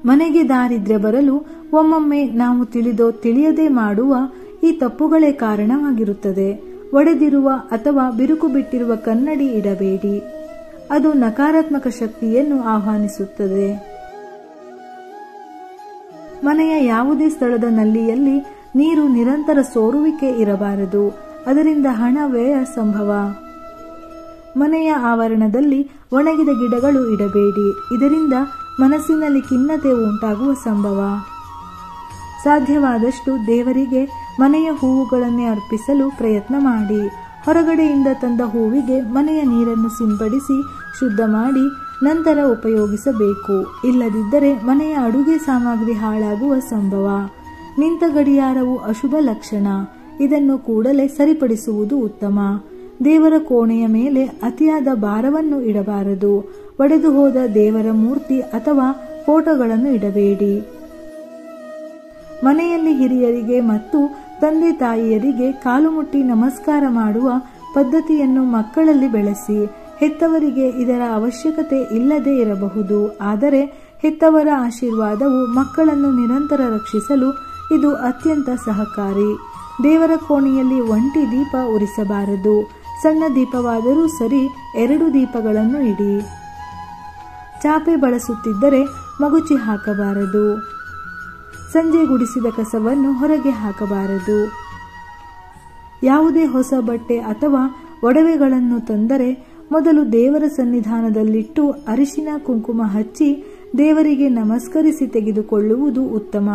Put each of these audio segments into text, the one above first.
ಮನೆಗೆ ದಾರಿದ್ರ್ಯ ಬರಲು ಒಮ್ಮೊಮ್ಮೆ ನಾವು ತಿಳಿದೋ ತಿಳಿಯದೆ ಮಾಡುವ ಈ ತಪ್ಪುಗಳೇ ಕಾರಣವಾಗಿರುತ್ತದೆ. ಒಡೆದಿರುವ ಅಥವಾ ಬಿರುಕು ಬಿಟ್ಟಿರುವ ಕನ್ನಡಿ ಇಡಬೇಡಿ. ಅದು ನಕಾರಾತ್ಮಕ ಶಕ್ತಿಯನ್ನು ಆಹ್ವಾನಿಸುತ್ತದೆ. ಮನೆಯ ಯಾವುದೇ ಸ್ಥಳದ ನಲ್ಲಿಯಲ್ಲಿ ನೀರು ನಿರಂತರ ಸೋರುವಿಕೆ ಇರಬಾರದು. ಅದರಿಂದ ಹಣ ವ್ಯಯ ಸಂಭವ. ಮನೆಯ ಆವರಣದಲ್ಲಿ ಒಣಗಿದ ಗಿಡಗಳು ಇಡಬೇಡಿ. ಇದರಿಂದ ಮನಸ್ಸಿನಲ್ಲಿ ಖಿನ್ನತೆ ಉಂಟಾಗುವ ಸಂಭವ. ಸಾಧ್ಯವಾದಷ್ಟು ದೇವರಿಗೆ ಮನೆಯ ಹೂವುಗಳನ್ನೇ ಅರ್ಪಿಸಲು ಪ್ರಯತ್ನ ಮಾಡಿ. ಹೊರಗಡೆಯಿಂದ ತಂದ ಹೂವಿಗೆ ಮನೆಯ ನೀರನ್ನು ಸಿಂಪಡಿಸಿ ಶುದ್ಧ ಮಾಡಿ ನಂತರ ಉಪಯೋಗಿಸಬೇಕು. ಇಲ್ಲದಿದ್ದರೆ ಮನೆಯ ಅಡುಗೆ ಸಾಮಗ್ರಿ ಹಾಳಾಗುವ ಸಂಭವ. ನಿಂತ ಗಡಿಯಾರವು ಅಶುಭ ಲಕ್ಷಣ. ಇದನ್ನು ಕೂಡಲೇ ಸರಿಪಡಿಸುವುದು ಉತ್ತಮ. ದೇವರ ಕೋಣೆಯ ಮೇಲೆ ಅತಿಯಾದ ಭಾರವನ್ನು ಇಡಬಾರದು. ಒಡೆದು ಹೋದ ದೇವರ ಮೂರ್ತಿ ಅಥವಾ ಫೋಟೋಗಳನ್ನು ಇಡಬೇಡಿ. ಮನೆಯಲ್ಲಿ ಹಿರಿಯರಿಗೆ ಮತ್ತು ತಂದೆ ತಾಯಿಯರಿಗೆ ಕಾಲು ಮುಟ್ಟಿ ನಮಸ್ಕಾರ ಮಾಡುವ ಪದ್ಧತಿಯನ್ನು ಮಕ್ಕಳಲ್ಲಿ ಬೆಳೆಸಿ. ಹೆತ್ತವರಿಗೆ ಇದರ ಅವಶ್ಯಕತೆ ಇಲ್ಲದೇ ಇರಬಹುದು, ಆದರೆ ಹೆತ್ತವರ ಆಶೀರ್ವಾದವು ಮಕ್ಕಳನ್ನು ನಿರಂತರ ರಕ್ಷಿಸಲು ಇದು ಅತ್ಯಂತ ಸಹಕಾರಿ. ದೇವರ ಕೋಣೆಯಲ್ಲಿ ಒಂಟಿ ದೀಪ ಉರಿಸಬಾರದು. ಸಣ್ಣ ದೀಪವಾದರೂ ಸರಿ 2 ದೀಪಗಳನ್ನು ಇಡಿ. ಚಾಪೆ ಬಳಸುತ್ತಿದ್ದರೆ ಮಗುಚಿ ಹಾಕಬಾರದು. ಸಂಜೆ ಗುಡಿಸಿದ ಕಸವನ್ನು ಹೊರಗೆ ಹಾಕಬಾರದು. ಯಾವುದೇ ಹೊಸ ಬಟ್ಟೆ ಅಥವಾ ಒಡವೆಗಳನ್ನು ತಂದರೆ ಮೊದಲು ದೇವರ ಸನ್ನಿಧಾನದಲ್ಲಿಟ್ಟು ಅರಿಶಿನ ಕುಂಕುಮ ಹಚ್ಚಿ ದೇವರಿಗೆ ನಮಸ್ಕರಿಸಿ ತೆಗೆದುಕೊಳ್ಳುವುದು ಉತ್ತಮ.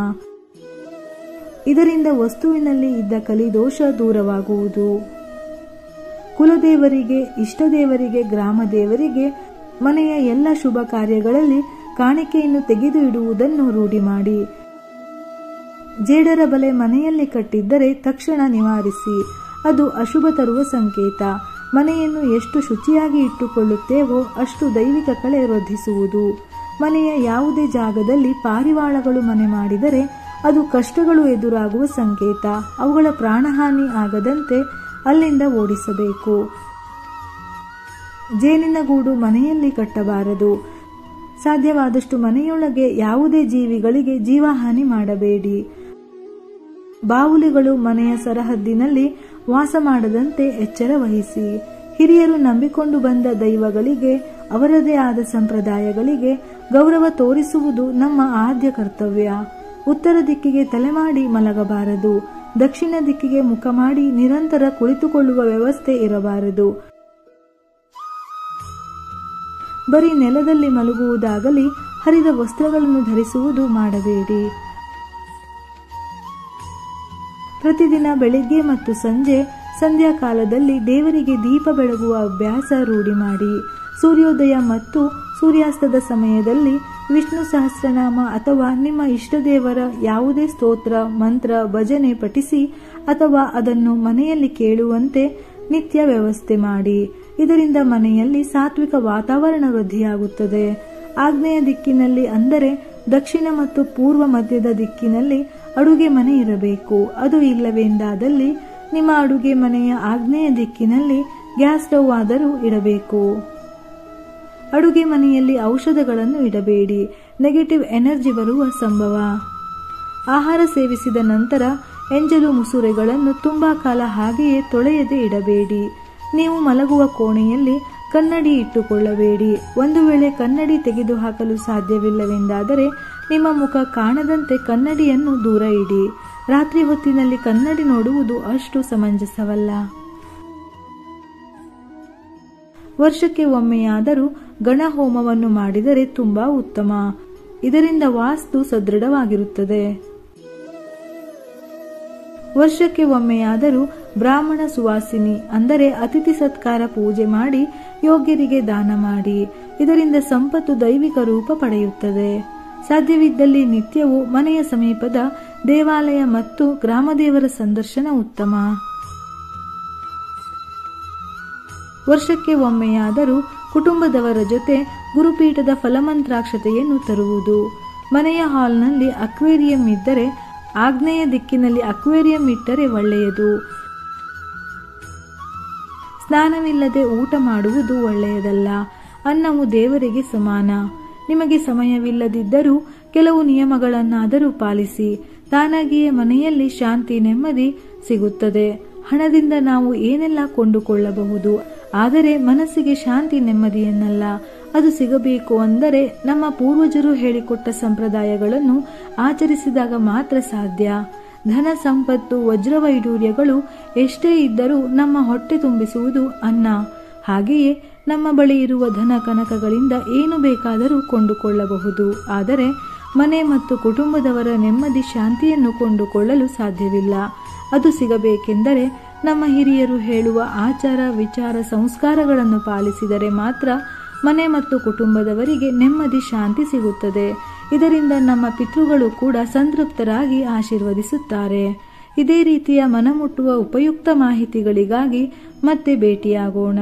ಇದರಿಂದ ವಸ್ತುವಿನಲ್ಲಿ ಇದ್ದ ಕಲಿದೋಷ ದೂರವಾಗುವುದು. ಕುಲದೇವರಿಗೆ, ಇಷ್ಟದೇವರಿಗೆ, ಗ್ರಾಮ ದೇವರಿಗೆ ಮನೆಯ ಎಲ್ಲ ಶುಭ ಕಾರ್ಯಗಳಲ್ಲಿ ಕಾಣಿಕೆಯನ್ನು ತೆಗೆದು ಇಡುವುದನ್ನು ರೂಢಿ ಮಾಡಿ. ಜೇಡರ ಬಲೆ ಮನೆಯಲ್ಲಿ ಕಟ್ಟಿದ್ದರೆ ತಕ್ಷಣ ನಿವಾರಿಸಿ. ಅದು ಅಶುಭ ತರುವ ಸಂಕೇತ. ಮನೆಯನ್ನು ಎಷ್ಟು ಶುಚಿಯಾಗಿ ಇಟ್ಟುಕೊಳ್ಳುತ್ತೇವೋ ಅಷ್ಟು ದೈವಿಕ ಕಳೆ ವೃದ್ಧಿಸುವುದು. ಮನೆಯ ಯಾವುದೇ ಜಾಗದಲ್ಲಿ ಪಾರಿವಾಳಗಳು ಮನೆ ಮಾಡಿದರೆ ಅದು ಕಷ್ಟಗಳು ಎದುರಾಗುವ ಸಂಕೇತ. ಅವುಗಳ ಪ್ರಾಣಹಾನಿ ಆಗದಂತೆ ಅಲ್ಲಿಂದ ಓಡಿಸಬೇಕು. ಜೇನಿನ ಗೂಡು ಮನೆಯಲ್ಲಿ ಕಟ್ಟಬಾರದು. ಸಾಧ್ಯವಾದಷ್ಟು ಮನೆಯೊಳಗೆ ಯಾವುದೇ ಜೀವಿಗಳಿಗೆ ಜೀವಹಾನಿ ಮಾಡಬೇಡಿ. ಬಾವುಲಿಗಳು ಮನೆಯ ಸರಹದ್ದಿನಲ್ಲಿ ವಾಸ ಮಾಡದಂತೆ ಎಚ್ಚರ ವಹಿಸಿ. ಹಿರಿಯರು ನಂಬಿಕೊಂಡು ಬಂದ ದೈವಗಳಿಗೆ, ಅವರದೇ ಆದ ಸಂಪ್ರದಾಯಗಳಿಗೆ ಗೌರವ ತೋರಿಸುವುದು ನಮ್ಮ ಆದ್ಯ ಕರ್ತವ್ಯ. ಉತ್ತರ ದಿಕ್ಕಿಗೆ ತಲೆ ಮಾಡಿ ಮಲಗಬಾರದು. ದಕ್ಷಿಣ ದಿಕ್ಕಿಗೆ ಮುಖ ಮಾಡಿ ನಿರಂತರ ಕುಳಿತುಕೊಳ್ಳುವ ವ್ಯವಸ್ಥೆ ಇರಬಾರದು. ಬರೀ ನೆಲದಲ್ಲಿ ಮಲಗುವುದಾಗಲಿ ಹರಿದ ವಸ್ತ್ರಗಳನ್ನು ಧರಿಸುವುದು ಮಾಡಬೇಡಿ. ಪ್ರತಿದಿನ ಬೆಳಿಗ್ಗೆ ಮತ್ತು ಸಂಜೆ ಸಂಧ್ಯಾ ಕಾಲದಲ್ಲಿ ದೇವರಿಗೆ ದೀಪ ಬೆಳಗುವ ಅಭ್ಯಾಸ ರೂಢಿ ಮಾಡಿ. ಸೂರ್ಯೋದಯ ಮತ್ತು ಸೂರ್ಯಾಸ್ತದ ಸಮಯದಲ್ಲಿ ವಿಷ್ಣು ಸಹಸ್ರನಾಮ ಅಥವಾ ನಿಮ್ಮ ಇಷ್ಟದೇವರ ಯಾವುದೇ ಸ್ತೋತ್ರ, ಮಂತ್ರ, ಭಜನೆ ಪಠಿಸಿ ಅಥವಾ ಅದನ್ನು ಮನೆಯಲ್ಲಿ ಕೇಳುವಂತೆ ನಿತ್ಯ ವ್ಯವಸ್ಥೆ ಮಾಡಿ. ಇದರಿಂದ ಮನೆಯಲ್ಲಿ ಸಾತ್ವಿಕ ವಾತಾವರಣ ವೃದ್ಧಿಯಾಗುತ್ತದೆ. ಆಗ್ನೇಯ ದಿಕ್ಕಿನಲ್ಲಿ ಅಂದರೆ ದಕ್ಷಿಣ ಮತ್ತು ಪೂರ್ವ ಮಧ್ಯದ ದಿಕ್ಕಿನಲ್ಲಿ ಅಡುಗೆ ಮನೆ ಇರಬೇಕು. ಅದು ಇಲ್ಲವೆಂದಾದಲ್ಲಿ ನಿಮ್ಮ ಅಡುಗೆ ಮನೆಯ ಆಗ್ನೇಯ ದಿಕ್ಕಿನಲ್ಲಿ ಗ್ಯಾಸ್ ಸ್ಟವ್ ಆದರೂ ಇಡಬೇಕು. ಅಡುಗೆ ಮನೆಯಲ್ಲಿ ಔಷಧಗಳನ್ನು ಇಡಬೇಡಿ. ನೆಗೆಟಿವ್ ಎನರ್ಜಿ ಬರುವ ಸಂಭವ. ಆಹಾರ ಸೇವಿಸಿದ ನಂತರ ಎಂಜಲು ಮುಸುರೆಗಳನ್ನು ತುಂಬಾ ಕಾಲ ಹಾಗೆಯೇ ತೊಳೆಯದೆ ಇಡಬೇಡಿ. ನೀವು ಮಲಗುವ ಕೋಣೆಯಲ್ಲಿ ಕನ್ನಡಿ ಇಟ್ಟುಕೊಳ್ಳಬೇಡಿ. ಒಂದು ವೇಳೆ ಕನ್ನಡಿ ತೆಗೆದುಹಾಕಲು ಸಾಧ್ಯವಿಲ್ಲವೆಂದಾದರೆ ನಿಮ್ಮ ಮುಖ ಕಾಣದಂತೆ ಕನ್ನಡಿಯನ್ನು ದೂರ ಇಡಿ. ರಾತ್ರಿ ಹೊತ್ತಿನಲ್ಲಿ ಕನ್ನಡಿ ನೋಡುವುದು ಅಷ್ಟು ಸಮಂಜಸವಲ್ಲ. ವರ್ಷಕ್ಕೆ ಒಮ್ಮೆಯಾದರೂ ಗಣಹೋಮವನ್ನು ಮಾಡಿದರೆ ತುಂಬಾ ಉತ್ತಮ. ಇದರಿಂದ ವಾಸ್ತು ಸದೃಢವಾಗಿರುತ್ತದೆ. ವರ್ಷಕ್ಕೆ ಒಮ್ಮೆಯಾದರೂ ಬ್ರಾಹ್ಮಣ ಸುವಾಸಿನಿ ಅಂದರೆ ಅತಿಥಿ ಸತ್ಕಾರ ಪೂಜೆ ಮಾಡಿ ಯೋಗ್ಯರಿಗೆ ದಾನ ಮಾಡಿ. ಇದರಿಂದ ಸಂಪತ್ತು ದೈವಿಕ ರೂಪ ಪಡೆಯುತ್ತದೆ. ಸಾಧ್ಯವಿದ್ದಲ್ಲಿ ನಿತ್ಯವೂ ಮನೆಯ ಸಮೀಪದ ದೇವಾಲಯ ಮತ್ತು ಗ್ರಾಮದೇವರ ಸಂದರ್ಶನ ಉತ್ತಮ. ವರ್ಷಕ್ಕೆ ಒಮ್ಮೆಯಾದರೂ ಕುಟುಂಬದವರ ಜೊತೆ ಗುರುಪೀಠದ ಫಲಮಂತ್ರಾಕ್ಷತೆಯನ್ನು ತರುವುದು. ಮನೆಯ ಹಾಲ್ನಲ್ಲಿ ಅಕ್ವೇರಿಯಂ ಇದ್ದರೆ ಆಗ್ನೇಯ ದಿಕ್ಕಿನಲ್ಲಿ ಅಕ್ವೇರಿಯಂ ಇಟ್ಟರೆ ಒಳ್ಳೆಯದು. ಸ್ನಾನವಿಲ್ಲದೆ ಊಟ ಮಾಡುವುದು ಒಳ್ಳೆಯದಲ್ಲ. ಅನ್ನವು ದೇವರಿಗೆ ಸಮಾನ. ನಿಮಗೆ ಸಮಯವಿಲ್ಲದಿದ್ದರೂ ಕೆಲವು ನಿಯಮಗಳನ್ನಾದರೂ ಪಾಲಿಸಿ. ತಾನಾಗಿಯೇ ಮನೆಯಲ್ಲಿ ಶಾಂತಿ ನೆಮ್ಮದಿ ಸಿಗುತ್ತದೆ. ಹಣದಿಂದ ನಾವು ಏನೆಲ್ಲ ಕೊಂಡುಕೊಳ್ಳಬಹುದು, ಆದರೆ ಮನಸ್ಸಿಗೆ ಶಾಂತಿ ನೆಮ್ಮದಿಯನ್ನಲ್ಲ. ಅದು ಸಿಗಬೇಕು ಅಂದರೆ ನಮ್ಮ ಪೂರ್ವಜರು ಹೇಳಿಕೊಟ್ಟ ಸಂಪ್ರದಾಯಗಳನ್ನು ಆಚರಿಸಿದಾಗ ಮಾತ್ರ ಸಾಧ್ಯ. ಧನ ಸಂಪತ್ತು ವಜ್ರವೈಡೂರ್ಯಗಳು ಎಷ್ಟೇ ಇದ್ದರೂ ನಮ್ಮ ಹೊಟ್ಟೆ ತುಂಬಿಸುವುದು ಅನ್ನ. ಹಾಗೆಯೇ ನಮ್ಮ ಬಳಿ ಇರುವ ಧನ ಕನಕಗಳಿಂದ ಏನು ಬೇಕಾದರೂ ಕೊಂಡುಕೊಳ್ಳಬಹುದು, ಆದರೆ ಮನೆ ಮತ್ತು ಕುಟುಂಬದವರ ನೆಮ್ಮದಿ ಶಾಂತಿಯನ್ನು ಕೊಂಡುಕೊಳ್ಳಲು ಸಾಧ್ಯವಿಲ್ಲ. ಅದು ಸಿಗಬೇಕೆಂದರೆ ನಮ್ಮ ಹಿರಿಯರು ಹೇಳುವ ಆಚಾರ ವಿಚಾರ ಸಂಸ್ಕಾರಗಳನ್ನು ಪಾಲಿಸಿದರೆ ಮಾತ್ರ ಮನೆ ಮತ್ತು ಕುಟುಂಬದವರಿಗೆ ನೆಮ್ಮದಿ ಶಾಂತಿ ಸಿಗುತ್ತದೆ. ಇದರಿಂದ ನಮ್ಮ ಪಿತೃಗಳು ಕೂಡ ಸಂತೃಪ್ತರಾಗಿ ಆಶೀರ್ವದಿಸುತ್ತಾರೆ. ಇದೇ ರೀತಿಯ ಮನಮುಟ್ಟುವ ಉಪಯುಕ್ತ ಮಾಹಿತಿಗಳಿಗಾಗಿ ಮತ್ತೆ ಭೇಟಿಯಾಗೋಣ.